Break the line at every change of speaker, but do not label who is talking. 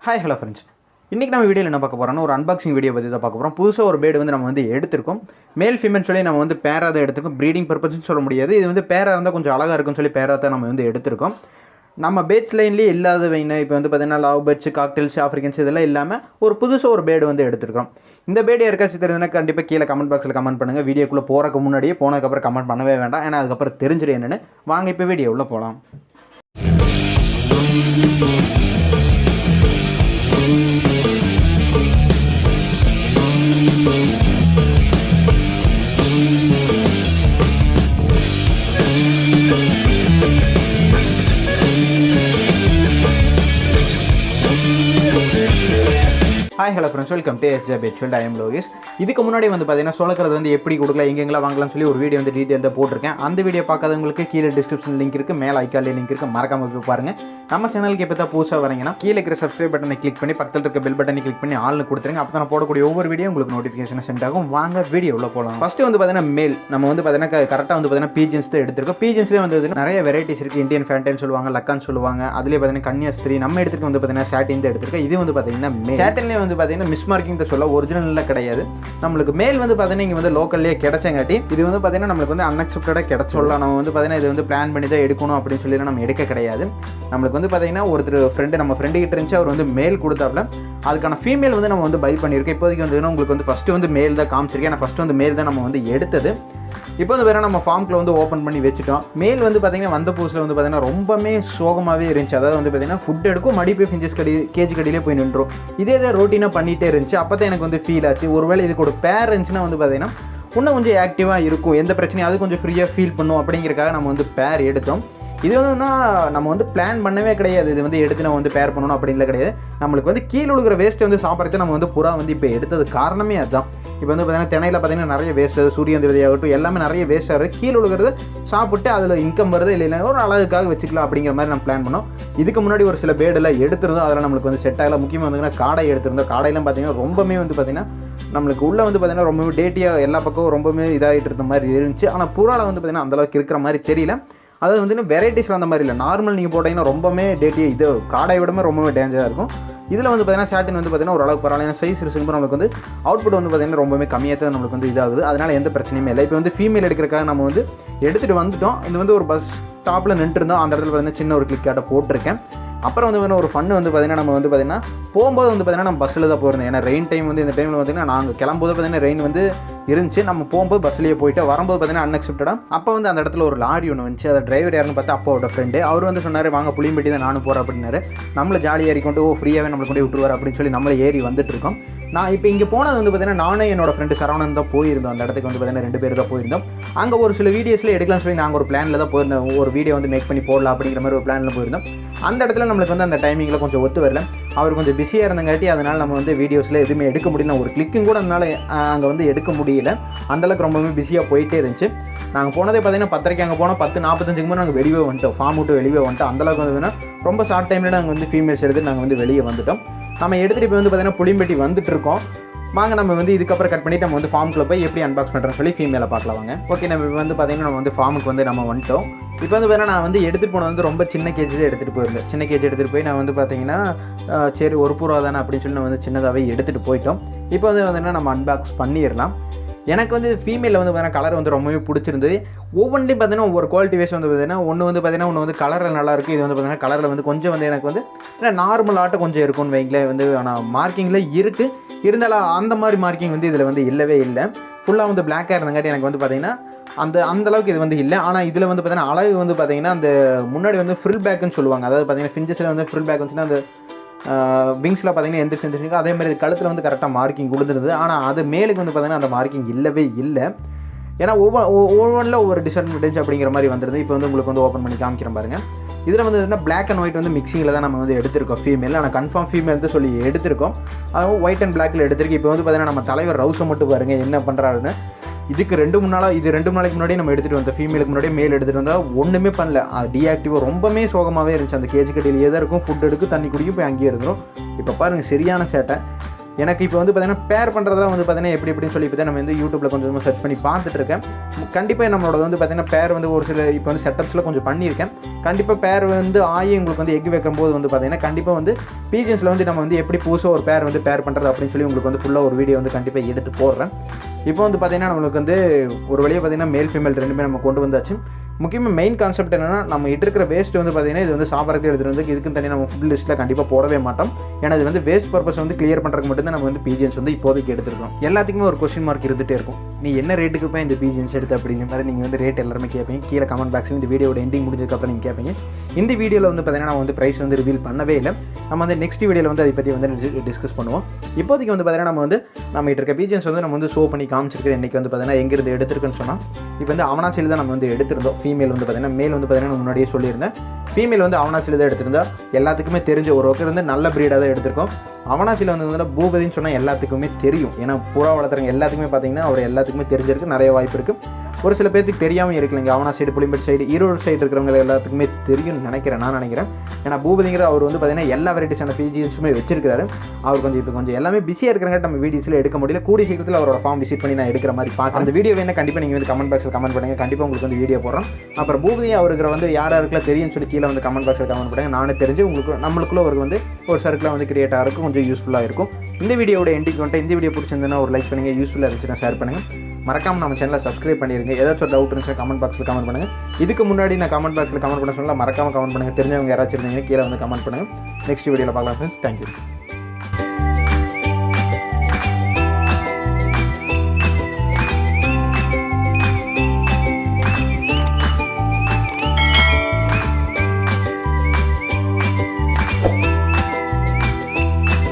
Hi hello friends, இன்றைக்கி நம்ம வீடியோவில் என்ன பார்க்க போகிறோம்னா ஒரு அன்பாக்சிங் வீடியோ பற்றி தான் பார்க்க போகிறோம். புதுசாக ஒரு பேர்டு வந்து நம்ம வந்து எடுத்திருக்கோம். மேல் ஃபீமேல் சொல்லி நம்ம வந்து பேராக தான் எடுத்திருக்கோம். ப்ரீடிங் பர்பஸ்ன்னு சொல்ல முடியாது. இது வந்து பேராக இருந்தால் கொஞ்சம் அழகாக இருக்குன்னு சொல்லி பேராக தான் நம்ம வந்து எடுத்திருக்கோம். நம்ம பேட்ஸ் லைன்லேயே இல்லாத வைனா இப்போ வந்து பார்த்தீங்கன்னா லவ் பேர்ட்ஸ், காக்டெயில்ஸ், ஆஃப்ரிக்கன்ஸ் இதெல்லாம் இல்லாமல் ஒரு புதுசாக ஒரு பேர்டு வந்து எடுத்துருக்கோம். இந்த பேர்டு யாருக்காச்சும் தெரியுதுன்னா கண்டிப்பாக கீழே கமெண்ட் பாக்ஸில் கமெண்ட் பண்ணுங்கள். வீடியோக்குள்ளே போகிறக்கு முன்னாடியே போனதுக்கப்புறம் கமெண்ட் பண்ணவே வேண்டாம், ஏன்னா அதுக்கப்புறம் தெரிஞ்சிடும் என்னென்னு. வாங்க இப்போ வீடியோ உள்ளே போகலாம். Hi hello friends, welcome to SJ pet field. I am Lokesh. இதுக்கு முன்னாடி வந்து பார்த்தீங்கன்னா சோளக்கிறது வந்து எப்படி கொடுக்கலாம், எங்கெங்கெல்லாம் வாங்கலாம்னு சொல்லி ஒரு வீடியோ வந்து டீட்டெயிலாக போட்டிருக்கேன். அந்த வீடியோ பார்க்காதவங்களுக்கு கீழே டிஸ்கிரிப்ஷன் லிங்க் இருக்குது, மேலே ஐக்காலே லிங்க் இருக்குது, மறக்காம போய் பாருங்கள். நம்ம சேனலுக்கு இப்போ தான் புதுசாக வரீங்கன்னா கீழே இருக்கிற சப்ஸ்கிரைப் பட்டனை கிளிக் பண்ணி பக்கத்தில் இருக்க பெல் பட்டனை கிளிக் பண்ணி ஆள்னு கொடுத்துருங்க. அப்போ நான் போடக்கூடிய ஒவ்வொரு வீடியோ உங்களுக்கு நோட்டிஃபிகேஷன் சென்ட் ஆகும். வாங்க வீடியோ உள்ள போகலாம். ஃபஸ்ட்டு வந்து பார்த்தீங்கன்னா மேல் நம்ம வந்து பார்த்தீங்கன்னா கரெக்டாக வந்து பார்த்தீங்கன்னா பீஜன்ஸ் தான் எடுத்திருக்கோம். பீஜன்ஸ்லேயே வந்து நிறைய வெரைட்டிஸ் இருக்குது. இந்தியன் ஃபேண்டைன்னு சொல்லுவாங்க, லக்கான்னு சொல்லுவாங்க. அதுலேயே பார்த்தீங்கன்னா கன்னியாஸ்திரி. நம்ம எடுத்துக்கு வந்து பார்த்தீங்கன்னா சாட்டின் தான் எடுத்திருக்கோம். இது வந்து பார்த்தீங்கன்னா சாட்டின்லேயே வந்து பார்த்தீங்கன்னா மிஸ் மார்க்கிங் சொல்ல ஒரிஜினல் கிடையாது. நம்மளுக்கு மேல் வந்து பார்த்தீங்கன்னா இங்கே வந்து லோக்கல்லேயே கிடைச்சங்காட்டி இது வந்து பார்த்தீங்கன்னா நம்மளுக்கு வந்து அன்எக்ஸ்பெக்டடாக கிடைச்சோம்ல. நம்ம வந்து பார்த்தீங்கன்னா இது வந்து பிளான் பண்ணி தான் எடுக்கணும் அப்படின்னு சொல்லி நம்ம எடுக்க கிடையாது. நம்மளுக்கு வந்து பார்த்தீங்கன்னா ஒருத்தர் நம்ம ஃப்ரெண்டு கிட்ட இருந்துச்சு, அவர் வந்து மேல் கொடுத்தாப்புல. அதுக்கான ஃபீமேல் வந்து நம்ம வந்து பை பண்ணியிருக்கோம். இப்போதைக்கு வந்து உங்களுக்கு வந்து ஃபஸ்ட்டு வந்து மேல் தான் காமிச்சிருக்கேன். ஏன்னா ஃபஸ்ட்டு வந்து மேல் தான் நம்ம வந்து எடுத்தது. இப்போ வந்து வேறு நம்ம ஃபார்ம்கில் வந்து ஓப்பன் பண்ணி வச்சுட்டோம். மேல் வந்து பார்த்திங்கன்னா வந்த புதுசில் வந்து பார்த்திங்கன்னா ரொம்பவே சோகமாகவே இருந்துச்சு. அதாவது வந்து பார்த்திங்கன்னா ஃபுட் எடுக்கும், மடி போய் ஃபிஞ்சஸ் கேஜி கடியிலே போய் நின்றோம். இதே தான் ரொட்டீனாக பண்ணிகிட்டே இருந்துச்சு. அப்போ தான் எனக்கு வந்து ஃபீல் ஆச்சு, ஒருவேளை இதுக்கு ஒரு பேர் இருந்துச்சுன்னா வந்து பார்த்திங்கன்னா இன்னும் கொஞ்சம் ஆக்டிவாக இருக்கும், எந்த பிரச்சனையும் அது கொஞ்சம் ஃப்ரீயாக ஃபீல் பண்ணும் அப்படிங்கிறக்காக நம்ம வந்து பேர் எடுத்தோம். இது வந்துன்னா நம்ம வந்து பிளான் பண்ணவே கிடையாது. இது வந்து எடுத்து நம்ம வந்து பேர் பண்ணணும் அப்படின்லாம் கிடையாது. நம்மளுக்கு வந்து கீழே உழுகிற வேஸ்ட்டை வந்து சாப்பிட்றதுக்கு நம்ம வந்து புறா வந்து இப்போ எடுத்தது காரணமே அதுதான். இப்போ வந்து பார்த்தீங்கன்னா திணையில் பார்த்தீங்கன்னா நிறைய வேஸ்ட், சூரியன் விதையாகட்டும் எல்லாமே நிறைய வேஸ்ட்டாக இருக்குது. கீழே உழுகிறது சாப்பிட்டு அதில் இன்கம் வருது இல்லை ஒரு அழகுக்காக வச்சுக்கலாம் அப்படிங்கிற மாதிரி நம்ம பிளான் பண்ணோம். இதுக்கு முன்னாடி ஒரு சில பேர்டெல்லாம் எடுத்திருந்தோம், அதெல்லாம் நம்மளுக்கு வந்து செட் ஆகலாம். முக்கியமாக வந்து காடை எடுத்திருந்தோம். காடையெல்லாம் பார்த்தீங்கன்னா ரொம்பவே வந்து பார்த்திங்கன்னா நம்மளுக்கு உள்ளே வந்து பார்த்திங்கன்னா ரொம்பவே டேட்டியாக எல்லா பக்கம் ரொம்பவே இதாகிட்டு இருந்த மாதிரி இருந்துச்சு. ஆனால் புறாவில் வந்து பார்த்திங்கன்னா அந்தளவுக்கு இருக்கிற மாதிரி தெரியல. அதாவது வந்து வெரைட்டிஸில் அந்த மாதிரி இல்லை. நார்மல் நீங்கள் போட்டிங்கன்னா ரொம்பவே டேட்டியாக இது காடை விடமே ரொம்பவே டேஞ்சராக இருக்கும். இதில் வந்து பார்த்திங்கன்னா சாட்டின் வந்து பார்த்திங்கன்னா ஓரளவுக்கு பரவாயில்ல. சைஸ் இருக்கும்போது நம்மளுக்கு வந்து அவுட்புட் வந்து பார்த்திங்கன்னா ரொம்பவே கம்மியாக தான் நம்மளுக்கு வந்து இதாகுது. அதனால் எந்த பிரச்சனையுமே இல்லை. இப்போ வந்து ஃபீமேல் எடுக்கிறக்காக நம்ம வந்து எடுத்துகிட்டு வந்துட்டோம். இது வந்து ஒரு பஸ் ஸ்டாப்பில் நின்றுருந்தோம். அந்த இடத்துல பார்த்திங்கன்னா சின்ன ஒரு கிளிக் ஆட்டை போட்டிருக்கேன். அப்புறம் வந்து ஒரு ஃபன்னு வந்து பார்த்திங்கன்னா நம்ம வந்து பார்த்திங்கன்னா போகும்போது வந்து பார்த்திங்கன்னா நம்ம பஸ்ஸில் தான் போயிருந்தோம். ஏன்னா ரெயின் டைம் வந்து இந்த டைமில் பார்த்திங்கன்னா நாங்கள் கிளம்போது பார்த்திங்கன்னா ரெயின் வந்து இருந்துச்சு. நம்ம போகும்போது பஸ்லேயே போயிட்டு வரும்போது பார்த்திங்கன்னா அன்எக்ஸ்பெக்டடாக அப்போ வந்து அந்த இடத்துல ஒரு லாரி ஒன்று வந்துச்சு. அதை டிரைவர் யாருன்னு பார்த்தா அப்பாவோட ஃப்ரெண்டு. அவர் வந்து சொன்னார், வாங்க புளியம்பட்டி தான் நானும் போகிறேன் அப்படின்னாரு. நம்மளை ஜாலியாக ஏறிக்கொண்டு ஃப்ரீயாகவே நம்மளை கொண்டு விட்டுருவார் அப்படின்னு சொல்லி நம்மளை ஏறி வந்துட்டு இருக்கோம். நான் இப்போ இங்கே போனது வந்து பார்த்திங்கன்னா நானும் என்னோட ஃப்ரெண்டு சரவணன் தான் போயிருந்தோம். அந்த இடத்துக்கு வந்து பார்த்திங்கன்னா 2 பேர் தான் போயிருந்தோம். அங்கே ஒரு சில வீடியோஸில் எடுக்கலாம்னு சொல்லி நாங்கள் ஒரு பிளானில் தான் போயிருந்தோம். ஒரு வீடியோ வந்து மேக் பண்ணி போடலாம் அப்படிங்கிற மாதிரி ஒரு பிளானில் போயிருந்தோம். அந்த இடத்துல நம்மளுக்கு வந்து அந்த டைமிங்கில் கொஞ்சம் ஒத்து வரல. அவர் கொஞ்சம் பிஸியாக இருந்தங்காட்டி அதனால் நம்ம வந்து வீடியோஸில் எதுவுமே எடுக்க முடியல. ஒரு கிளிக்கும் கூட அதனால் அங்கே வந்து எடுக்க முடியல. அந்தளவுக்கு ரொம்பவே பிஸியாக போயிட்டே இருந்துச்சு. நாங்கள் போனதே பார்த்திங்கன்னா 10:30 அங்கே போனோம். 10:45 போது நாங்கள் வெளியே வந்துட்டோம். ஃபார்ம் விட்டு வெளியே வந்துட்டோம். அந்தளவுக்கு வந்து ரொம்ப ஷார்ட் டைமில் நாங்கள் வந்து ஃபீமேல்ஸ் எடுத்து நாங்கள் வந்து வெளியே வந்துட்டோம். நம்ம எடுத்துகிட்டு இப்போ வந்து பார்த்திங்கன்னா புளியம்பட்டி வந்துட்டு இருக்கோம். வாங்க நம்ம வந்து இதுக்கப்புறம் கட் பண்ணிவிட்டு நம்ம வந்து ஃபார்முக்குள்ளே போய் எப்படி அன்பாக்ஸ் பண்ணுறேன்னு சொல்லி ஃபீமேலை பார்க்கலாம் வாங்க. ஓகே, நம்ம இப்போ வந்து பார்த்திங்கன்னா நம்ம வந்து ஃபார்முக்கு வந்து நம்ம வந்துட்டோம். இப்போ வந்து வேணால் நான் வந்து எடுத்துகிட்டு போனது வந்து ரொம்ப சின்ன கேஜி தான் எடுத்துகிட்டு போயிருந்தேன். சின்ன கேஜி எடுத்துகிட்டு போய் நான் வந்து பார்த்திங்கன்னா சரி ஒரு பூரா தானே அப்படின்னு சொல்லி நான் வந்து சின்னதாகவே எடுத்துகிட்டு போயிட்டோம். இப்போ வந்து பார்த்திங்கன்னா நம்ம அன்பாக்ஸ் பண்ணிடலாம். எனக்கு வந்து ஃபீமேலில் வந்து பார்த்தீங்கன்னா கலர் வந்து ரொம்பவே பிடிச்சிருந்தது. ஒவ்வொன்றையும் பார்த்தீங்கன்னா ஒவ்வொரு குவாலிட்டி வைஸ் வந்து பார்த்தீங்கன்னா ஒன்று வந்து பார்த்திங்கன்னா ஒன்று வந்து கலரில் நல்லாயிருக்கும். இது வந்து பார்த்திங்கன்னா கலரில் வந்து கொஞ்சம் வந்து எனக்கு வந்து ஏன்னா நார்மல் ஆட்டை கொஞ்சம் இருக்கும்னு வைங்களேன். வந்து ஆனால் மார்க்கிங்கில் இருக்குது, இருந்தாலும் அந்த மாதிரி மார்க்கிங் வந்து இதில் வந்து இல்லவே இல்லை. ஃபுல்லாக வந்து பிளாக்காக இருந்தங்காட்டி எனக்கு வந்து பார்த்திங்கன்னா அந்தளவுக்கு இது வந்து இல்லை. ஆனால் இதில் வந்து பார்த்திங்கன்னா அழகு வந்து பார்த்திங்கன்னா அந்த முன்னாடி வந்து ஃப்ரில் பேக்குன்னு சொல்லுவாங்க. அதாவது பார்த்திங்கன்னா ஃபிஞ்சஸில் வந்து ஃப்ரில் பேக் வந்துச்சுன்னா அந்த விங்ஸில் பார்த்திங்கன்னா எந்திரிச்சு அதே மாதிரி கழுத்தில் வந்து கரெக்டாக மார்க்கிங் கொடுத்துருது. ஆனால் அது மேலுக்கு வந்து பார்த்திங்கன்னா அந்த மார்க்கிங் இல்லவே இல்லை. ஏன்னா ஒவ்வொன்றில் ஒவ்வொரு டிஸ்அட்வான்டேஜ் அப்படிங்கிற மாதிரி வந்துடுது. இப்போ வந்து உங்களுக்கு வந்து ஓப்பன் பண்ணி காமிக்கிறேன் பாருங்கள். இதில் வந்து என்ன பிளாக் அண்ட் ஒயிட் வந்து மிக்சிங்கில் தான் நம்ம வந்து எடுத்திருக்கோம் ஃபீமேல். ஆனால் கன்ஃபார்ம் ஃபீமேல் தான் சொல்லி எடுத்திருக்கோம். அதுவும் ஒயிட் அண்ட் பிளாக்கில் எடுத்திருக்கு. இப்போ வந்து பார்த்திங்கன்னா நம்ம தலைவர் ரவுஸை மட்டும் பாருங்கள் என்ன பண்ணுறாருன்னு. இதுக்கு 2 நாளைக்கு முன்னாடி நம்ம எடுத்துகிட்டு வந்தோம். ஃபீமேலுக்கு முன்னாடியே மேல் எடுத்துகிட்டு வந்தால் ஒன்றுமே பண்ணல. டீஆக்டிவாக ரொம்பவே சோகமாகவே இருந்துச்சு. அந்த கேஜி கட்டியில் எதாக இருக்கும், ஃபுட் எடுக்கும், தண்ணி குடிக்கும், போய் அங்கேயே இருந்துடும். இப்போ பாருங்கள் சரியான சேட்டை. எனக்கு இப்போ வந்து பார்த்தீங்கன்னா பேர் பண்ணுறதுலாம் வந்து பார்த்தீங்கன்னா எப்படின்னு சொல்லி பார்த்தா நம்ம வந்து யூடியூப்பில் கொஞ்சம் சர்ச் பண்ணி பார்த்துட்டு இருக்கேன். கண்டிப்பாக நம்மளோட வந்து பார்த்தீங்கன்னா பேர் வந்து ஒரு சில இப்போ வந்து செட்டப்ஸில் கொஞ்சம் பண்ணியிருக்கேன். கண்டிப்பாக பேர் வந்து ஆகி உங்களுக்கு வந்து எக் வைக்கும்போது வந்து பார்த்தீங்கன்னா கண்டிப்பாக வந்து பீஜன்ஸில் வந்து நம்ம வந்து எப்படி புதுசாக ஒரு பேர் வந்து பேர் பண்ணுறது அப்படின்னு சொல்லி உங்களுக்கு வந்து ஃபுல்லாக ஒரு வீடியோ வந்து கண்டிப்பாக எடுத்து போடுறேன். இப்போ வந்து பார்த்தீங்கன்னா நம்மளுக்கு வந்து ஒரு வழியாக பார்த்தீங்கன்னா மேல் ஃபீமேல் ரெண்டுமே நம்ம கொண்டு வந்தாச்சு. முக்கியமாக மெயின் கான்செப்ட் என்னென்னா நம்ம இருக்கிற வேஸ்ட் வந்து பார்த்தீங்கன்னா இது வந்து சாப்பிட்றதுக்கு எடுத்துகிட்டு வந்து இதுக்குன்னு தனியாக நம்ம ஃபுட் லிஸ்ட்டில் கண்டிப்பாக போடவே மாட்டோம். ஏன்னா இது வந்து வேஸ்ட் பர்பஸ் வந்து கிளியர் பண்ணுறதுக்கு மட்டும்தான் நம்ம வந்து பீஜன்ஸ் வந்து இப்போதைக்கு எடுத்துருக்கோம். எல்லாத்துக்குமே ஒரு கொஸ்டின் மார்க் இருந்துகிட்டே இருக்கும். நீ என்ன ரேட்டுக்கு போய் இந்த பீஜன்ஸ் எடுத்து அப்படிங்கிற மாதிரி நீங்கள் வந்து ரேட் எல்லாருமே கேட்பீங்க. கீழே கமெண்ட் பாக்ஸில் இந்த வீடியோட எண்டிங் முடிஞ்சதுக்கப்புறம் நீங்கள் கேட்பீங்க. இந்த வீடியோவில் வந்து பார்த்தீங்கன்னா நம்ம வந்து ப்ரைஸ் வந்து ரிவீல் பண்ணவே இல்லை. நம்ம வந்து நெக்ஸ்ட் வீடியோவில் வந்து அதை பற்றி வந்து டிஸ்கஸ் பண்ணுவோம். இப்போதைக்கு வந்து பார்த்தீங்கன்னா நம்ம இருக்க பீஜன்ஸ் வந்து நம்ம வந்து ஷோ பண்ணி காமிச்சிருக்கிற இன்றைக்கி வந்து பார்த்தீங்கன்னா எங்கேருந்து எடுத்துருக்குன்னு சொன்னால் இப்போ வந்து அவனாசியில் தான் நம்ம வந்து எடுத்திருந்தோம். ஃபீமேல் வந்து பார்த்தீங்கன்னா மேல் வந்து பார்த்தீங்கன்னா முன்னாடியே சொல்லியிருந்தேன். ஃபீமேல் வந்து அவனாசியில் தான் எடுத்திருந்தா. எல்லாத்துக்குமே தெரிஞ்ச ஒரு ஒருத்தர் வந்து நல்ல ப்ரீடாக தான் எடுத்திருக்கோம். அவனாசியில் வந்து பூபதின்னு சொன்னால் எல்லாத்துக்குமே தெரியும். ஏன்னா புறா வளர்த்துறவங்க எல்லாத்துக்குமே பார்த்தீங்கன்னா அவர் எல்லாத்துக்குமே தெரிஞ்சிருக்கு. நிறைய வாய்ப்பு இருக்குது. ஒரு சில பேருக்கு தெரியாமல் இருக்குல்லைங்க. அவனா சைடு புளிம்பேட் சைடு ஈரோடு சைடு இருக்கிறவங்க எல்லாத்துக்குமே தெரியும்னு நான் நினைக்கிறேன். ஏன்னா பூபதிங்கிற அவர் வந்து பார்த்தீங்கன்னா எல்லா வெரைட்டிஸான பீஜன்ஸுமே வச்சிருக்காரு. அவர் கொஞ்சம் எல்லாமே பிஸியாக இருக்கிறாங்க. நம்ம வீடியோஸில் எடுக்க முடியல. கூடிய சீக்கிரத்தில் அவரோட ஃபார்ம் விசிட் பண்ணி நான் எடுக்கிற மாதிரி பார்க்குறேன். அந்த வீடியோ வேணா கண்டிப்பாக நீங்கள் வந்து கமெண்ட் பாக்ஸில் கமெண்ட் பண்ணுங்கள். கண்டிப்பாக உங்களுக்கு வந்து வீடியோ போடுறோம். அப்புறம் பூபதி அவருக்கு வந்து யாருக்கெல்லாம் தெரியும்னு சொல்லி கீழே வந்து கமெண்ட் பாக்ஸில் கமெண்ட் பண்ணுங்கள். நானே தெரிஞ்சு நம்மளுக்குள்ள அவருக்கு வந்து ஒரு சர்க்கிளாக வந்து கிரியேட் ஆகிறதுக்கு கொஞ்சம் யூஸ்ஃபுல்லாக இருக்கும். இந்த வீடியோட எண்டிங் வந்துட்டு இந்த வீடியோ பிடிச்சிருந்ததுன்னா ஒரு லைக் பண்ணுங்கள். யூஸ்ஃபுல்லாக இருந்துச்சுன்னா ஷேர் பண்ணுங்கள். மறக்காமல் நம்ம சேனலை சப்ஸ்கிரைப் பண்ணிடுங்க. ஏதாச்சும் டவுட் இருந்துச்சுன்னா கமெண்ட் பாக்ஸில் கமெண்ட் பண்ணுங்கள். இதுக்கு முன்னாடி நான் கமெண்ட் பாக்ஸில் கமெண்ட் பண்ண சொன்னால் மறக்காமல் கமெண்ட் பண்ணுங்கள். தெரிஞ்சவங்க யாராச்சும் இருந்தீங்கன்னா கீழே வந்து கமெண்ட் பண்ணுங்கள். நெக்ஸ்ட் வீடியோவில் பார்க்கலாம் ஃப்ரெண்ட்ஸ். தேங்க்யூ.